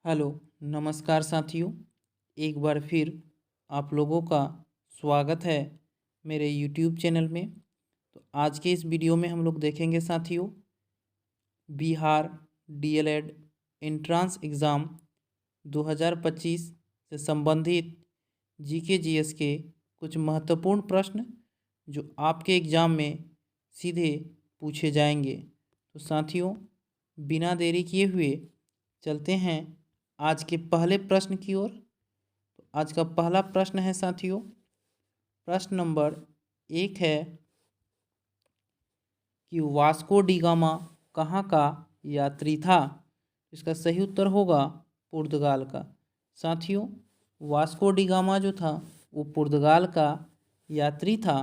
Hello, नमस्कार साथियों। एक बार फिर आप लोगों का स्वागत है मेरे यूट्यूब चैनल में। तो आज के इस वीडियो में हम लोग देखेंगे साथियों, बिहार डीएलएड एंट्रांस एग्ज़ाम 2025 से संबंधित जीके जीएस के कुछ महत्वपूर्ण प्रश्न जो आपके एग्ज़ाम में सीधे पूछे जाएंगे। तो साथियों, बिना देरी किए हुए चलते हैं आज के पहले प्रश्न की ओर। तो आज का पहला प्रश्न है साथियों, प्रश्न नंबर 1 है कि वास्को डी गामा कहाँ का यात्री था। इसका सही उत्तर होगा पुर्तगाल का। साथियों, वास्को डी गामा जो था वो पुर्तगाल का यात्री था।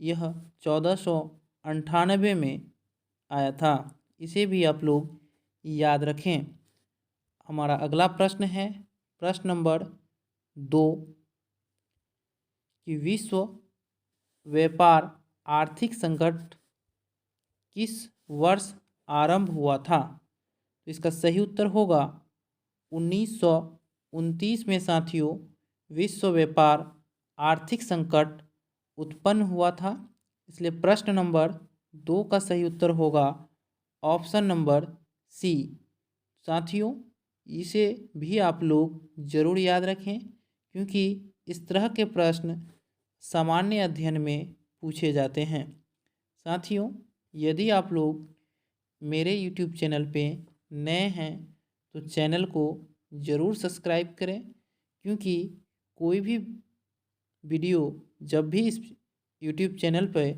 यह 1498 में आया था। इसे भी आप लोग याद रखें। हमारा अगला प्रश्न है प्रश्न नंबर 2 कि विश्व व्यापार आर्थिक संकट किस वर्ष आरंभ हुआ था। तो इसका सही उत्तर होगा 1929 में साथियों विश्व व्यापार आर्थिक संकट उत्पन्न हुआ था। इसलिए प्रश्न नंबर 2 का सही उत्तर होगा ऑप्शन नंबर सी। साथियों, इसे भी आप लोग ज़रूर याद रखें क्योंकि इस तरह के प्रश्न सामान्य अध्ययन में पूछे जाते हैं। साथियों, यदि आप लोग मेरे YouTube चैनल पे नए हैं तो चैनल को ज़रूर सब्सक्राइब करें, क्योंकि कोई भी वीडियो जब भी इस YouTube चैनल पर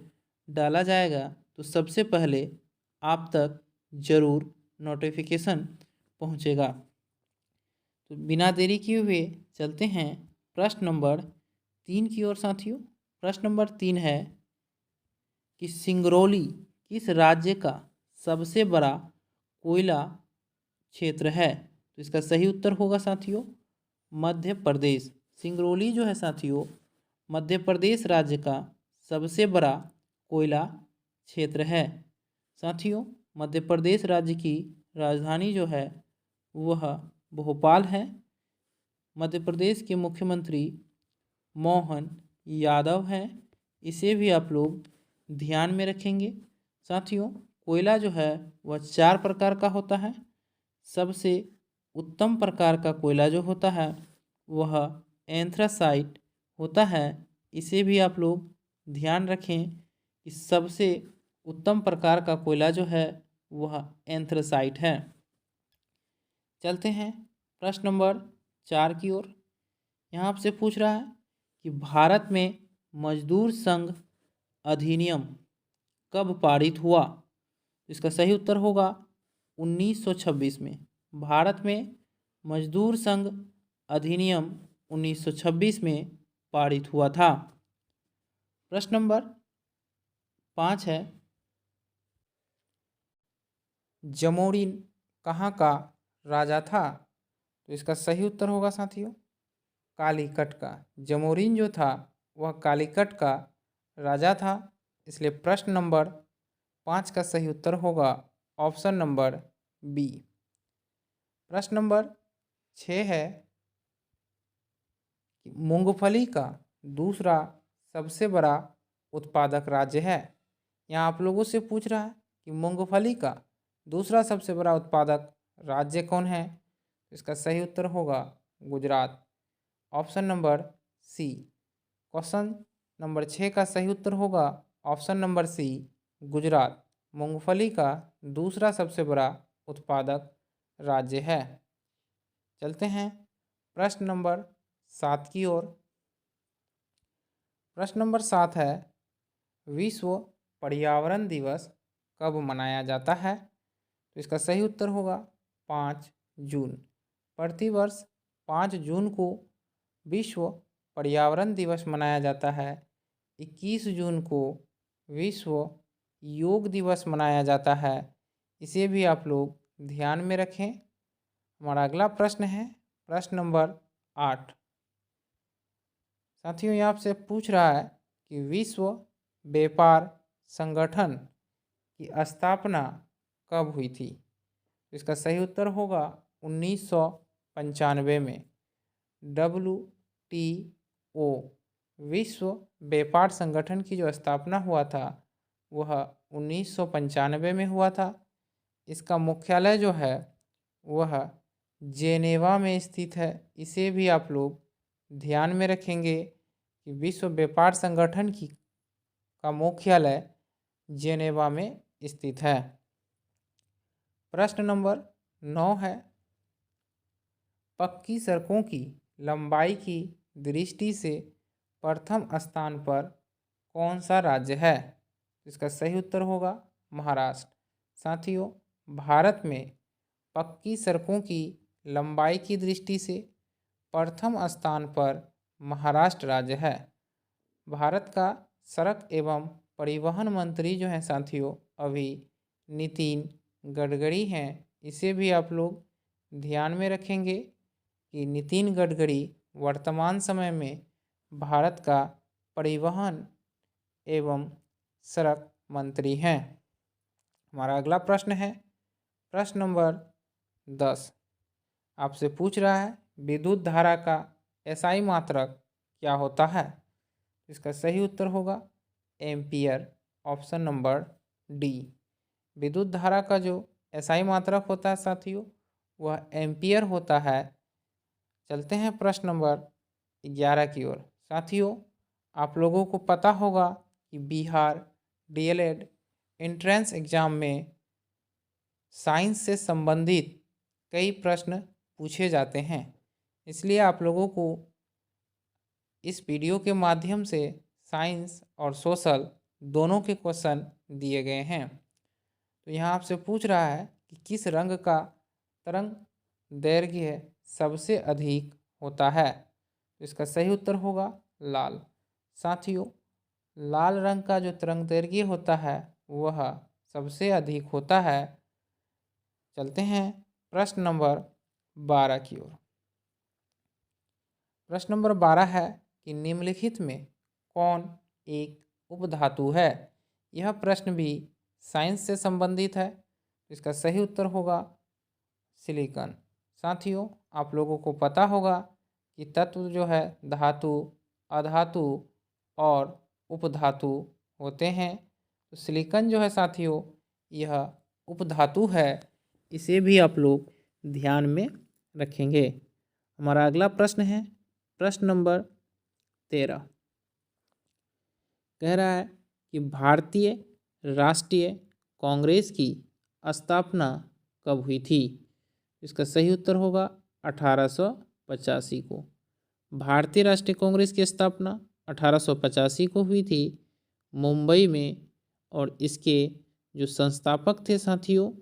डाला जाएगा तो सबसे पहले आप तक ज़रूर नोटिफिकेशन पहुंचेगा। तो बिना देरी किए हुए चलते हैं प्रश्न नंबर 3 की ओर साथियों। प्रश्न नंबर 3 है कि सिंगरौली किस राज्य का सबसे बड़ा कोयला क्षेत्र है। तो इसका सही उत्तर होगा साथियों मध्य प्रदेश। सिंगरौली जो है साथियों मध्य प्रदेश राज्य का सबसे बड़ा कोयला क्षेत्र है। साथियों, मध्य प्रदेश राज्य की राजधानी जो है वह भोपाल है। मध्य प्रदेश के मुख्यमंत्री मोहन यादव हैं। इसे भी आप लोग ध्यान में रखेंगे। साथियों, कोयला जो है वह 4 प्रकार का होता है। सबसे उत्तम प्रकार का कोयला जो होता है वह एंथ्रासाइट होता है। इसे भी आप लोग ध्यान रखें कि सबसे उत्तम प्रकार का कोयला जो है वह एंथ्रासाइट है। चलते हैं प्रश्न नंबर 4 की ओर। यहाँ आपसे पूछ रहा है कि भारत में मजदूर संघ अधिनियम कब पारित हुआ। इसका सही उत्तर होगा 1926 में। भारत में मजदूर संघ अधिनियम 1926 में पारित हुआ था। प्रश्न नंबर 5 है, जमोरिन कहाँ का राजा था। तो इसका सही उत्तर होगा साथियों कालीकट का। जमोरिन जो था वह कालीकट का राजा था। इसलिए प्रश्न नंबर 5 का सही उत्तर होगा ऑप्शन नंबर बी। प्रश्न नंबर 6 है कि मूंगफली का दूसरा सबसे बड़ा उत्पादक राज्य है। यहाँ आप लोगों से पूछ रहा है कि मूंगफली का दूसरा सबसे बड़ा उत्पादक राज्य कौन है। इसका सही उत्तर होगा Gujarat, option number C. Question number 6 का सही उत्तर होगा ऑप्शन नंबर सी गुजरात। मूंगफली का दूसरा सबसे बड़ा उत्पादक राज्य है। चलते हैं प्रश्न नंबर 7 की ओर। प्रश्न नंबर 7 है, विश्व पर्यावरण दिवस कब मनाया जाता है। तो इसका सही उत्तर होगा 5 जून। प्रतिवर्ष 5 जून को विश्व पर्यावरण दिवस मनाया जाता है। 21 जून को विश्व योग दिवस मनाया जाता है। इसे भी आप लोग ध्यान में रखें। हमारा अगला प्रश्न है प्रश्न नंबर 8। साथियों, ये आपसे पूछ रहा है कि विश्व व्यापार संगठन की स्थापना कब हुई थी। इसका सही उत्तर होगा 1995 में। WTO विश्व व्यापार संगठन की जो स्थापना हुआ था वह 1995 में हुआ था। इसका मुख्यालय जो है वह जेनेवा में स्थित है। इसे भी आप लोग ध्यान में रखेंगे कि विश्व व्यापार संगठन का मुख्यालय जेनेवा में स्थित है। प्रश्न नंबर 9 है, पक्की सड़कों की लंबाई की दृष्टि से प्रथम स्थान पर कौन सा राज्य है? इसका सही उत्तर होगा महाराष्ट्र। साथियों, भारत में पक्की सड़कों की लंबाई की दृष्टि से प्रथम स्थान पर महाराष्ट्र राज्य है। भारत का सड़क एवं परिवहन मंत्री जो हैं साथियों अभी नितिन गडकरी हैं। इसे भी आप लोग ध्यान में रखेंगे कि नितिन गडकरी वर्तमान समय में भारत का परिवहन एवं सड़क मंत्री हैं। हमारा अगला प्रश्न है प्रश्न नंबर 10। आपसे पूछ रहा है विद्युत धारा का एसआई मात्रक क्या होता है? इसका सही उत्तर होगा एम्पियर, ऑप्शन नंबर डी। विद्युत धारा का जो एसआई मात्रक होता है साथियों वह एम्पियर होता है। चलते हैं प्रश्न नंबर 11 की ओर। साथियों, आप लोगों को पता होगा कि बिहार डीएलएड एंट्रेंस एग्जाम में साइंस से संबंधित कई प्रश्न पूछे जाते हैं। इसलिए आप लोगों को इस वीडियो के माध्यम से साइंस और सोशल दोनों के क्वेश्चन दिए गए हैं। तो यहाँ आपसे पूछ रहा है कि किस रंग का तरंग दैर्घ्य सबसे अधिक होता है? तो इसका सही उत्तर होगा लाल। साथियों, लाल रंग का जो तरंग दैर्घ्य होता है वह सबसे अधिक होता है। चलते हैं प्रश्न नंबर 12 की ओर। प्रश्न नंबर 12 है कि निम्नलिखित में कौन एक उपधातु है? यह प्रश्न भी साइंस से संबंधित है। इसका सही उत्तर होगा सिलिकॉन। साथियों, आप लोगों को पता होगा कि तत्व जो है धातु, अधातु और उपधातु होते हैं। तो सिलिकॉन जो है साथियों यह उपधातु है। इसे भी आप लोग ध्यान में रखेंगे। हमारा अगला प्रश्न है प्रश्न नंबर 13। कह रहा है कि भारतीय राष्ट्रीय कांग्रेस की स्थापना कब हुई थी? इसका सही उत्तर होगा 1885 को। भारतीय राष्ट्रीय कांग्रेस की स्थापना 1885 को हुई थी मुंबई में। और इसके जो संस्थापक थे साथियों,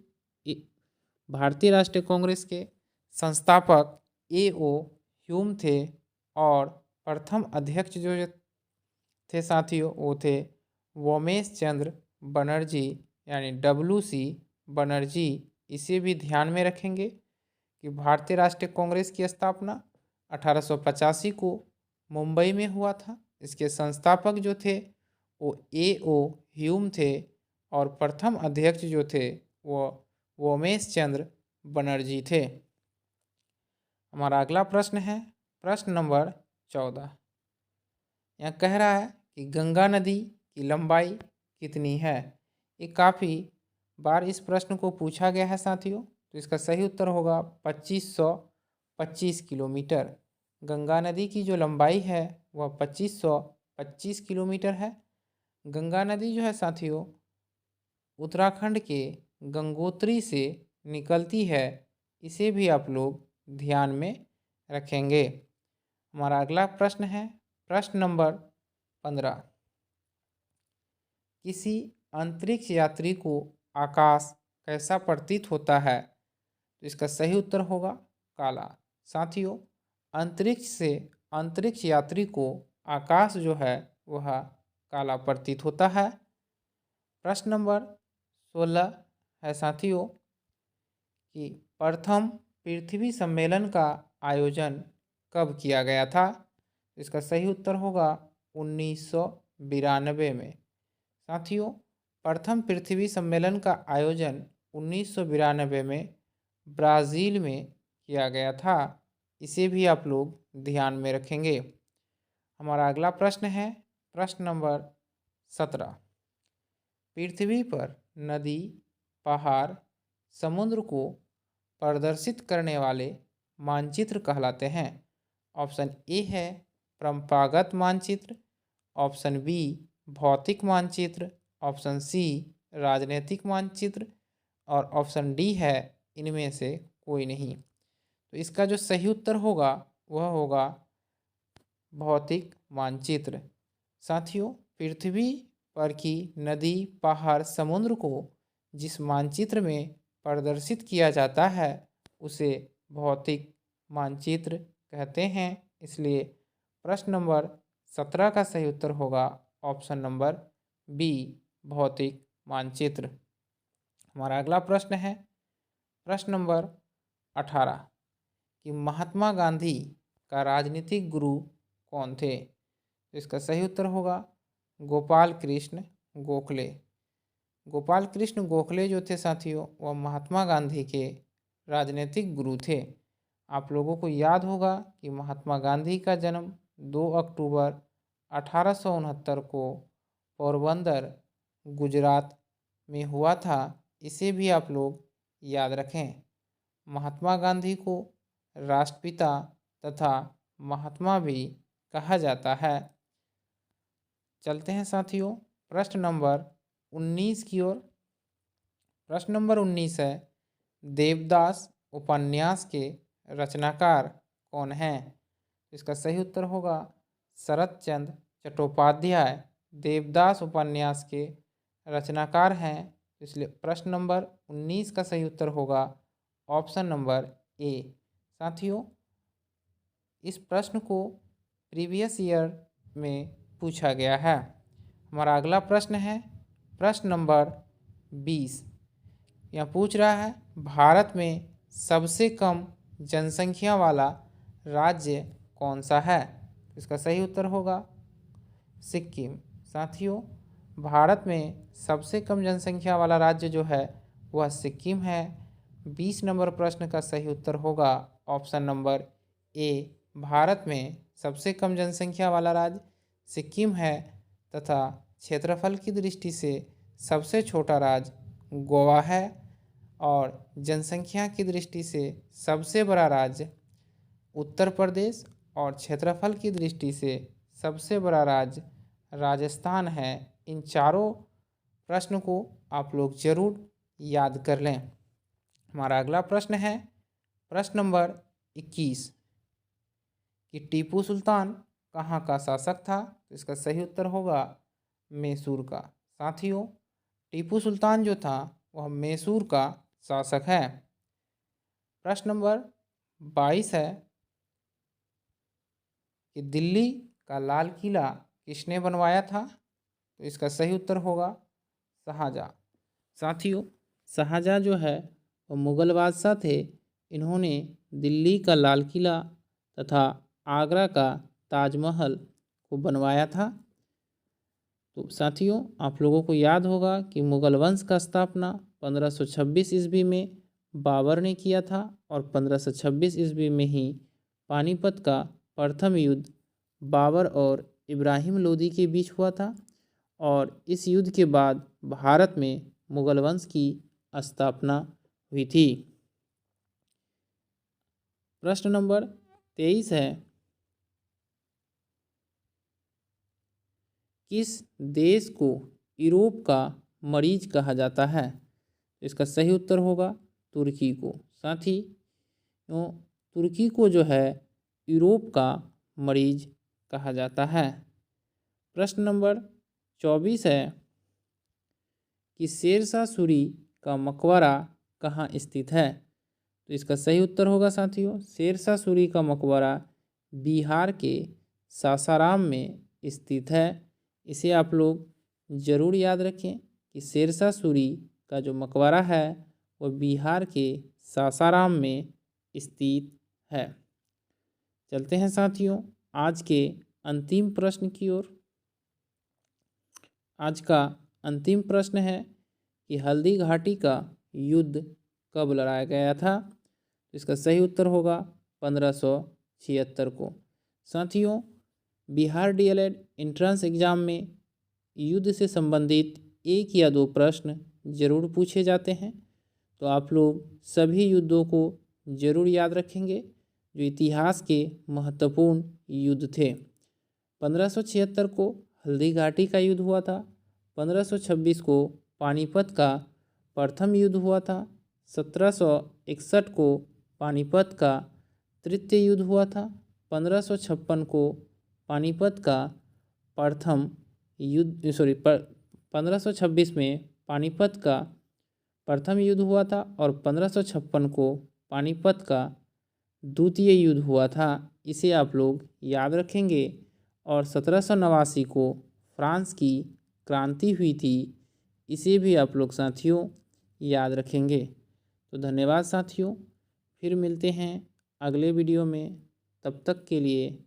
भारतीय राष्ट्रीय कांग्रेस के संस्थापक A.O. ह्यूम थे। और प्रथम अध्यक्ष जो थे साथियों वो थे वोमेश चंद्र बनर्जी यानी WC बनर्जी। इसे भी ध्यान में रखेंगे कि भारतीय राष्ट्रीय कांग्रेस की स्थापना 1885 को मुंबई में हुआ था। इसके संस्थापक जो थे वो A.O. ह्यूम थे और प्रथम अध्यक्ष जो थे वो वोमेश चंद्र बनर्जी थे। हमारा अगला प्रश्न है प्रश्न नंबर 14। यहाँ कह रहा है कि गंगा नदी की लंबाई कितनी है? ये काफ़ी बार इस प्रश्न को पूछा गया है साथियों। तो इसका सही उत्तर होगा 2525 किलोमीटर। गंगा नदी की जो लंबाई है वह 2525 किलोमीटर है। गंगा नदी जो है साथियों उत्तराखंड के गंगोत्री से निकलती है। इसे भी आप लोग ध्यान में रखेंगे। हमारा अगला प्रश्न है प्रश्न नंबर 15। किसी अंतरिक्ष यात्री को आकाश कैसा प्रतीत होता है? तो इसका सही उत्तर होगा काला। साथियों, अंतरिक्ष यात्री को आकाश जो है वह काला प्रतीत होता है। प्रश्न नंबर 16 है साथियों कि प्रथम पृथ्वी सम्मेलन का आयोजन कब किया गया था? इसका सही उत्तर होगा 1992 में। साथियों, प्रथम पृथ्वी सम्मेलन का आयोजन 1992 में ब्राज़ील में किया गया था, इसे भी आप लोग ध्यान में रखेंगे। हमारा अगला प्रश्न है प्रश्न नंबर 17। पृथ्वी पर नदी, पहाड़, समुद्र को प्रदर्शित करने वाले मानचित्र कहलाते हैं। ऑप्शन ए है परंपरागत मानचित्र, ऑप्शन बी भौतिक मानचित्र, ऑप्शन सी राजनीतिक मानचित्र और ऑप्शन डी है इनमें से कोई नहीं। तो इसका जो सही उत्तर होगा वह होगा भौतिक मानचित्र। साथियों, पृथ्वी पर की नदी, पहाड़, समुद्र को जिस मानचित्र में प्रदर्शित किया जाता है उसे भौतिक मानचित्र कहते हैं। इसलिए प्रश्न नंबर 17 का सही उत्तर होगा ऑप्शन नंबर बी भौतिक मानचित्र। हमारा अगला प्रश्न है प्रश्न नंबर 18 कि महात्मा गांधी का राजनीतिक गुरु कौन थे। तो इसका सही उत्तर होगा गोपाल कृष्ण गोखले। गोपाल कृष्ण गोखले जो थे साथियों, वह महात्मा गांधी के राजनीतिक गुरु थे। आप लोगों को याद होगा कि महात्मा गांधी का जन्म 2 अक्टूबर 1869 को पोरबंदर गुजरात में हुआ था। इसे भी आप लोग याद रखें। महात्मा गांधी को राष्ट्रपिता तथा महात्मा भी कहा जाता है। चलते हैं साथियों प्रश्न नंबर 19 की ओर। प्रश्न नंबर 19 है देवदास उपन्यास के रचनाकार कौन हैं। इसका सही उत्तर होगा शरत चंद्र चट्टोपाध्याय देवदास उपन्यास के रचनाकार हैं। इसलिए प्रश्न नंबर 19 का सही उत्तर होगा ऑप्शन नंबर ए। साथियों, इस प्रश्न को प्रीवियस ईयर में पूछा गया है। हमारा अगला प्रश्न है प्रश्न नंबर 20। यह पूछ रहा है भारत में सबसे कम जनसंख्या वाला राज्य कौन सा है। इसका सही उत्तर होगा सिक्किम। साथियों, भारत में सबसे कम जनसंख्या वाला राज्य जो है वह सिक्किम है। 20 नंबर प्रश्न का सही उत्तर होगा ऑप्शन नंबर ए। भारत में सबसे कम जनसंख्या वाला राज्य सिक्किम है तथा क्षेत्रफल की दृष्टि से सबसे छोटा राज्य गोवा है और जनसंख्या की दृष्टि से सबसे बड़ा राज्य उत्तर प्रदेश और क्षेत्रफल की दृष्टि से सबसे बड़ा राज्य राजस्थान है। इन चारों प्रश्न को आप लोग जरूर याद कर लें। हमारा अगला प्रश्न है प्रश्न नंबर 21 कि टीपू सुल्तान कहाँ का शासक था। तो इसका सही उत्तर होगा मैसूर का। साथियों, टीपू सुल्तान जो था वह मैसूर का शासक है। प्रश्न नंबर 22 है कि दिल्ली का लाल किला किसने बनवाया था। तो इसका सही उत्तर होगा शाहजहाँ। साथियों, शाहजहाँ जो है वह मुग़ल बादशाह थे। इन्होंने दिल्ली का लाल किला तथा आगरा का ताजमहल को बनवाया था। तो साथियों, आप लोगों को याद होगा कि मुग़ल वंश का स्थापना 1526 ईस्वी में बाबर ने किया था और 1526 ईस्वी में ही पानीपत का प्रथम युद्ध बाबर और इब्राहिम लोदी के बीच हुआ था और इस युद्ध के बाद भारत में मुग़ल वंश की स्थापना हुई थी। प्रश्न नंबर 23 है किस देश को यूरोप का मरीज कहा जाता है। इसका सही उत्तर होगा तुर्की को। साथ ही तुर्की को जो है यूरोप का मरीज कहा जाता है। प्रश्न नंबर 24 है कि शेरशाह सूरी का मकबरा कहाँ स्थित है। तो इसका सही उत्तर होगा साथियों शेरशाह सूरी का मकबरा बिहार के सासाराम में स्थित है। इसे आप लोग ज़रूर याद रखें कि शेरशाह सूरी का जो मकबरा है वह बिहार के सासाराम में स्थित है। चलते हैं साथियों आज के अंतिम प्रश्न की ओर। आज का अंतिम प्रश्न है कि हल्दी घाटी का युद्ध कब लड़ाया गया था। तो इसका सही उत्तर होगा 1576 को। साथियों, बिहार डीएलएड एंट्रेंस एग्जाम में युद्ध से संबंधित एक या दो प्रश्न जरूर पूछे जाते हैं, तो आप लोग सभी युद्धों को जरूर याद रखेंगे जो इतिहास के महत्वपूर्ण युद्ध थे। 1576 को हल्दी घाटी का युद्ध हुआ था। 1526 को पानीपत का प्रथम युद्ध हुआ था। 1761 को पानीपत का तृतीय युद्ध हुआ था। 1556 को पानीपत का प्रथम युद्ध 1526 में पानीपत का प्रथम युद्ध हुआ था और 1556 को पानीपत का द्वितीय युद्ध हुआ था। इसे आप लोग याद रखेंगे। और 1789 को फ्रांस की क्रांति हुई थी, इसे भी आप लोग साथियों याद रखेंगे। तो धन्यवाद साथियों, फिर मिलते हैं अगले वीडियो में। तब तक के लिए